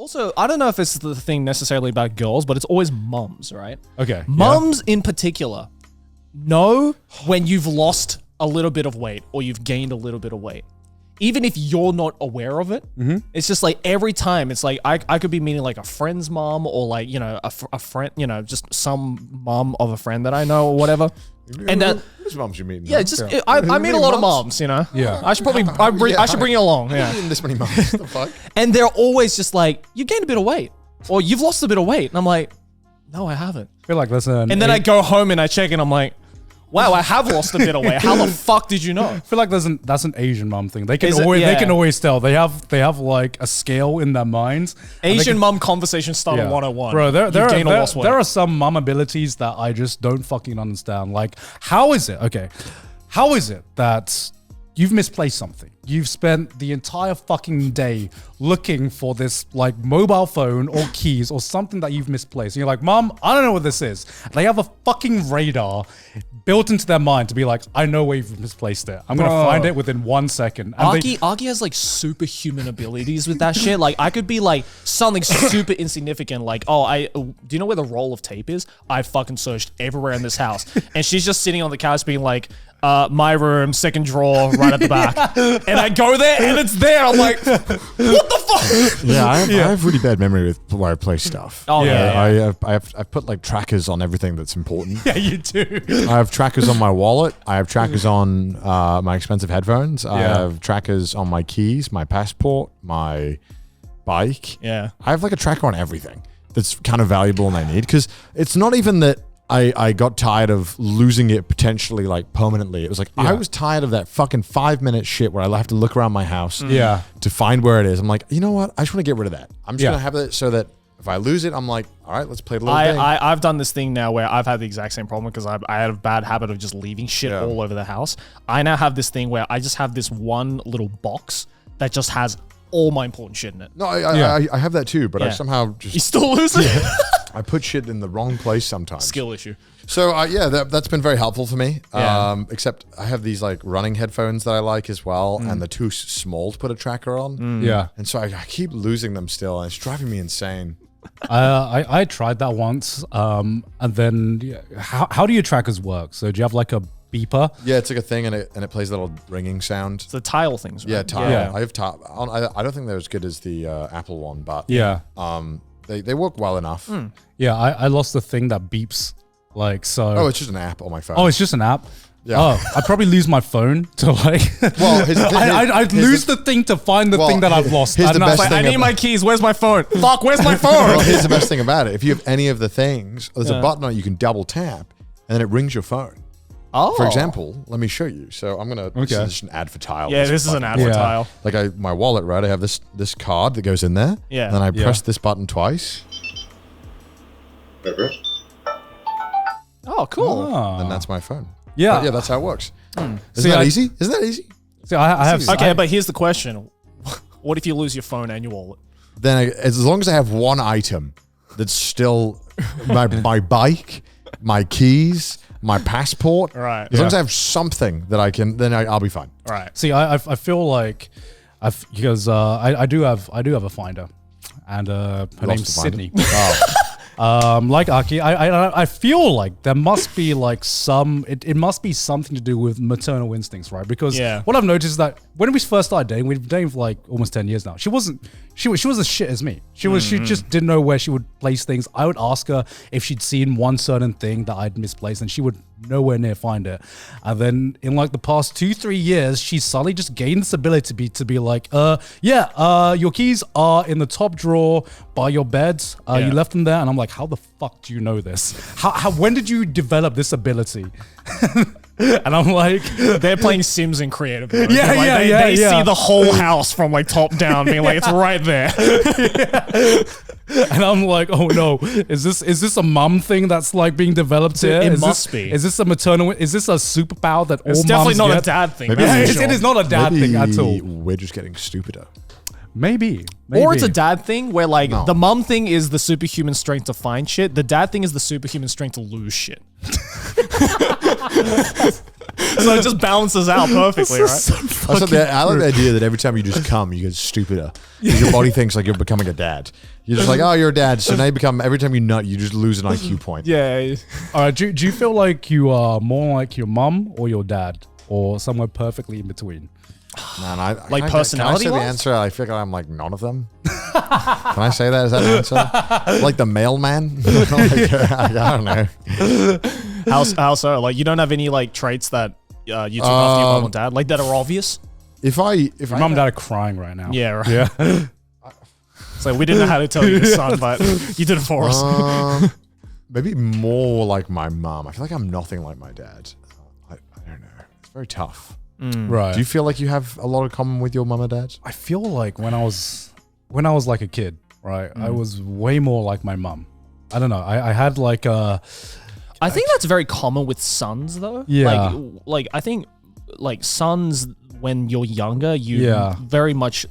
Also, I don't know if it's the thing necessarily about girls, but it's always mums, right? Okay. Mums in particular know when you've lost a little bit of weight or you've gained a little bit of weight. Even if you're not aware of it, it's just like every time it's like I could be meeting like a friend's mom or like, you know, a friend, you know, just some mom of a friend that I know or whatever. And which moms you meeting? yeah, just I meet a lot of moms, you know. Yeah. I should probably I should bring you along. Yeah. This many moms. What the fuck? And they're always just like, you gained a bit of weight or you've lost a bit of weight, and I'm like, no, I haven't. I feel like that's an. And then I go home and I check and I'm like, wow, I have lost a bit of weight. How the fuck did you know? I feel like that's an Asian mom thing. They can Is it? always Yeah. they can always tell. They have like a scale in their minds. and they Asian can- mum conversation starter yeah. 101. Bro, there are are some mom abilities that I just don't fucking understand. Like, how is it that you've misplaced something? You've spent the entire fucking day looking for this like mobile phone or keys or something that you've misplaced. And you're like, Mom, I don't know what this is. And they have a fucking radar built into their mind to be like, I know where you've misplaced it. I'm going to find it within 1 second. And Aki has like superhuman abilities with that shit. Like I could be like something super insignificant. Like, do you know where the roll of tape is? I fucking searched everywhere in this house. And she's just sitting on the couch being like, my room, second drawer, right at the back. And I go there and it's there. I'm like, what the fuck? Yeah, I have really bad memory with where I place stuff. Oh, yeah. I've put like trackers on everything that's important. yeah, you do. I have trackers on my wallet. I have trackers on my expensive headphones. I have trackers on my keys, my passport, my bike. Yeah. I have like a tracker on everything that's kind of valuable and I need, because it's not even that I got tired of losing it potentially like permanently. It was like, I was tired of that fucking 5-minute shit where I have to look around my house to find where it is. I'm like, you know what? I just want to get rid of that. I'm just going to have it so that if I lose it, I'm like, all right, let's play a little game. I've done this thing now where I've had the exact same problem because I had a bad habit of just leaving shit all over the house. I now have this thing where I just have this one little box that just has all my important shit in it. No, I have that too, but I somehow just... You still lose it? I put shit in the wrong place sometimes. Skill issue. So that's been very helpful for me. Yeah. Except I have these like running headphones that I like as well, and they're too small to put a tracker on. Yeah. And so I keep losing them still, and it's driving me insane. I tried that once, and then how do your trackers work? So do you have like a beeper? Yeah, it's like a thing, and it plays a little ringing sound. It's the tile things, right? Yeah, tile. Yeah. I have tile. I don't think they're as good as the Apple one, but Yeah. they work well enough. Yeah, I lost the thing that beeps. Like, so. Oh, it's just an app on my phone. Oh, it's just an app? Yeah. Oh, I'd probably lose my phone to like. Well, I'd lose the thing to find the thing that I've lost. here's the best Like, I thing need my keys. Where's my phone? Fuck, where's my phone? Well, here's the best thing about it. If you have any of the things, there's a button on it you can double tap, and then it rings your phone. Oh. For example, let me show you. So I'm gonna. This is just an ad for tile. Yeah, this is an ad for tile. Like my wallet, right? I have this card that goes in there. Yeah. And then I press this button twice. Oh, cool. And that's my phone. Yeah. But yeah, that's how it works. Isn't See, that easy? Isn't that easy? See, I have. Okay, but here's the question. What if you lose your phone and your wallet? Then as long as I have one item that's still my bike, my keys, my passport. Right. As long as I have something that I can, then I'll be fine. Right. See, I feel like because I do have a finder, and her name's Sydney. Like Aki, I feel like there must be like it must be something to do with maternal instincts, right? Because what I've noticed is that when we first started dating, we've been dating for like almost 10 years now. She was as shit as me. She just didn't know where she would place things. I would ask her if she'd seen one certain thing that I'd misplaced, and she would nowhere near find it. And then in like the past 2-3 years, she suddenly just gained this ability to be like, your keys are in the top drawer by your bed. You left them there. And I'm like, how the fuck do you know this? When did you develop this ability? And I'm like, they're playing Sims in creative mode. Yeah, They see the whole house from like top down, being like, it's right there. And I'm like, oh no, is this a mum thing that's like being developed here? It must be. Is this a maternal? Is this a superpower that It's all definitely mums not get? a dad thing. Maybe that's for It is not a dad thing at all. We're just getting stupider. Maybe. Or it's a dad thing where like the mum thing is the superhuman strength to find shit. The dad thing is the superhuman strength to lose shit. So it just balances out perfectly, right? I like the idea that every time you just come, you get stupider. Your body thinks like you're becoming a dad. You're just like, oh, you're a dad. So now you become, every time you nut, you just lose an IQ point. Yeah. All right. Do you feel like you are more like your mum or your dad, or somewhere perfectly in between? Man, I Like can personality I say the wise? answer? I feel like I'm like none of them. Can I say that? Is that an answer? Like the mailman? I don't know. How so? Like, you don't have any like traits that you took after your mom and dad, like that are obvious? If Your mum and dad are crying right now. Yeah, right. Yeah. So we didn't know how to tell you the son, but you did it for us. maybe more like my mom. I feel like I'm nothing like my dad. I don't know. It's very tough. Right. Do you feel like you have a lot in common with your mum and dad? I feel like when I was like a kid, right, I was way more like my mum. I don't know. I had like a. I think that's very common with sons, though. Yeah. Like I think, like sons, when you're younger, you Yeah. very much,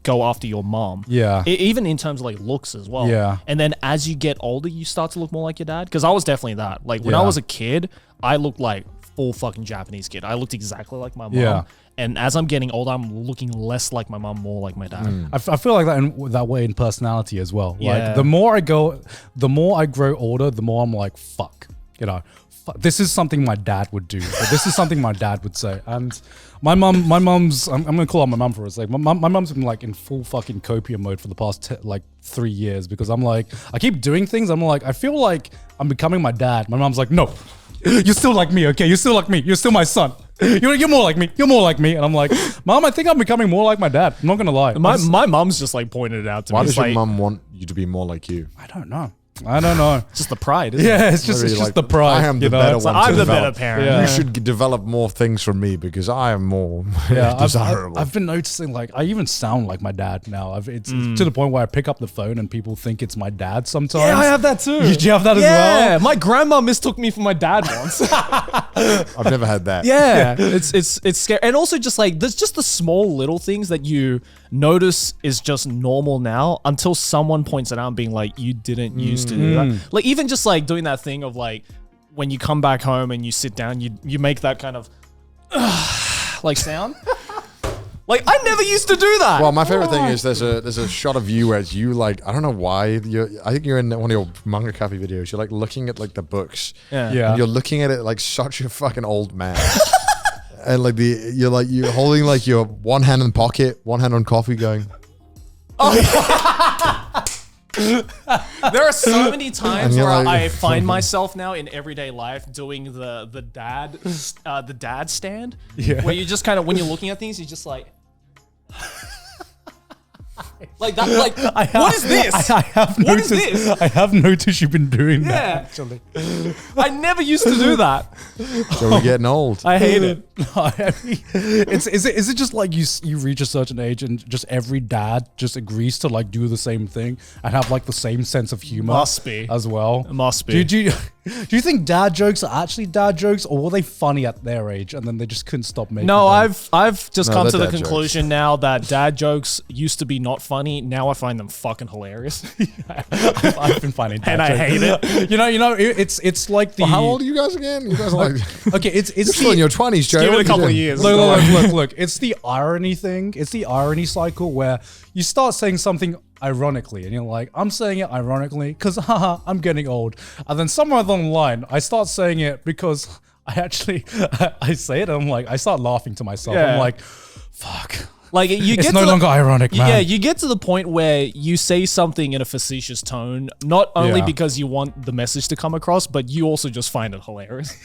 go after your mom. Yeah. Even in terms of like looks as well. Yeah. And then as you get older, you start to look more like your dad. Because I was definitely that. Like when I Yeah. was a kid, I looked like full fucking Japanese kid. I looked exactly like my mom. Yeah. And as I'm getting older, I'm looking less like my mom, more like my dad. I feel like that way in personality as well. Yeah. Like the more I grow older, the more I'm like, fuck, this is something my dad would do. Or this is something my dad would say. And my mom's, I'm going to call out my mom for a sec. My mom's been like in full fucking copium mode for the past 3 years because I'm like, I keep doing things. I'm like, I feel like I'm becoming my dad. My mom's like, no, you're still like me. Okay. You're still like me. You're still my son. You're more like me. You're more like me. And I'm like, Mom, I think I'm becoming more like my dad. I'm not going to lie. My mom's just like pointed it out to me. Why It's does your like, mum want you to be more like you? I don't know. It's just the pride, isn't it? yeah, it's just Maybe like, the pride. I am the better It's one like, to I'm the develop. better parent. Yeah. You should develop more things from me because I am more desirable. I've been noticing like I even sound like my dad now. It's to the point where I pick up the phone and people think it's my dad sometimes. Yeah, I have that too. Do you have that as well? Yeah, my grandma mistook me for my dad once. I've never had that. Yeah, it's scary, and also just like there's just the small little things that you notice is just normal now until someone points it out and being like, you didn't used to do that. Like even just like doing that thing of like when you come back home and you sit down, you make that kind of like sound. Like I never used to do that. Well, my favorite thing is there's a shot of you where it's you like I don't know why I think you're in one of your manga copy videos. You're like looking at like the books. Yeah. And you're looking at it like such a fucking old man. And like you're holding like your one hand in the pocket, one hand on coffee, going. There are so many times you're where like- I find myself now in everyday life doing the dad stand, where you just kind of when you're looking at things, you're just like. Like that, like what is this? I have What noticed, is this? I have noticed you've been doing that Yeah. actually. I never used to do that. So we're getting old. I hate it. No, I mean, is it just like you reach a certain age and just every dad just agrees to like do the same thing and have like the same sense of humor? Must be. As well. It must be. Do you think dad jokes are actually dad jokes, or were they funny at their age and then they just couldn't stop making No, them? I've just No, come they're to the dad jokes. conclusion now that dad jokes used to be not funny. Now I find them fucking hilarious, I've been finding dad and I jokes. hate it. You know, it's like the. Well, how old are you guys again? You guys are like Okay, it's you're still in your 20s, Joe. Give What it a are you couple of doing? years. Look. It's the irony thing. It's the irony cycle where you start saying something ironically and you're like, I'm saying it ironically because haha, I'm getting old. And then somewhere along the line, I start saying it because I actually, I say it and I'm like, I start laughing to myself. Yeah. I'm like, fuck. Like you It's get no to longer ironic, man. Yeah, you get to the point where you say something in a facetious tone, not only Yeah. because you want the message to come across, but you also just find it hilarious.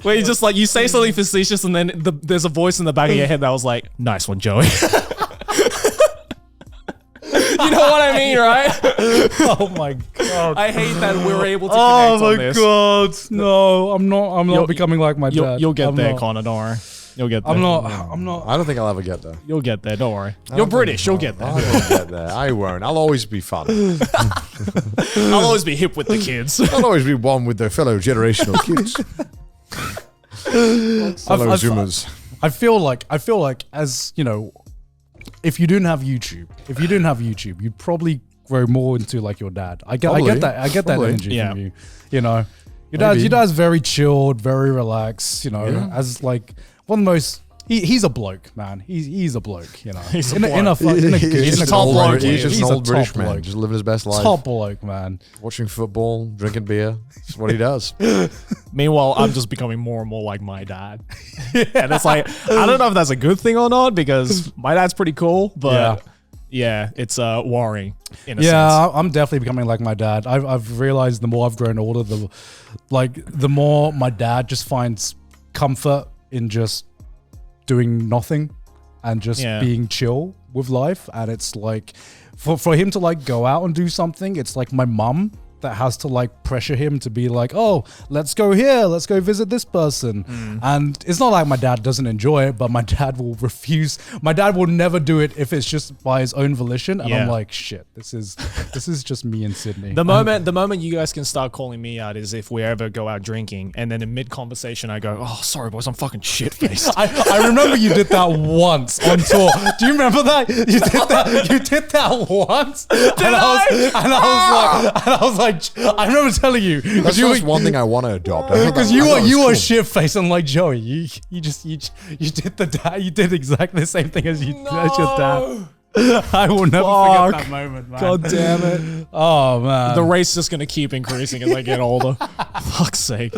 Where you just like you say something facetious and then there's a voice in the back of your head that was like, "Nice one, Joey." You know what I mean, right? Oh my god. I hate that we're able to Oh connect on my this. god. No, I'm not You'll- becoming like my dad. You'll get I'm there, not. Connor. Don't worry. You'll get there. I'm not. I don't think I'll ever get there. You'll get there. Don't worry. You're British. You'll get there. I won't get there. I won't. I'll always be fun. I'll always be hip with the kids. I'll always be one with the fellow generational kids. Fellow Zoomers. I feel like as you know, if you didn't have YouTube, you'd probably grow more into like your dad. I get Probably. that Probably. energy Yeah. from you. You know, Your dad's very chilled, very relaxed. You know, Yeah. as like one of the most. He's a bloke, man. He's a bloke, you know. He's a in a bloke. good, He's in a just top an bloke, old, he's just He's an a old British top man, bloke. just living his best life. top bloke, man. Watching football, drinking beer. That's what he does. Meanwhile, I'm just becoming more and more like my dad. And it's like, I don't know if that's a good thing or not because my dad's pretty cool, but yeah, it's worrying in a sense. Yeah, I'm definitely becoming like my dad. I've realized the more I've grown older, the more my dad just finds comfort in just doing nothing and just being chill with life. And it's like for him to like go out and do something, it's like my mum that has to like pressure him to be like, oh, let's go here, let's go visit this person. And it's not like my dad doesn't enjoy it, but my dad will refuse. My dad will never do it if it's just by his own volition. And I'm like, shit, this is just me and Sydney. The moment you guys can start calling me out is if we ever go out drinking, and then in mid conversation I go, "Oh, sorry boys, I'm fucking shit faced." I remember you did that once on tour. Do you remember that? You did that once. And I was like, I remember telling you That's just one thing I want to adopt. because you were shit faced and like Joey. You did the dad. You did exactly the same thing as your dad. I will never forget that moment, man. God damn it. Oh man. The rate's just gonna keep increasing as I get older. Fuck's sake.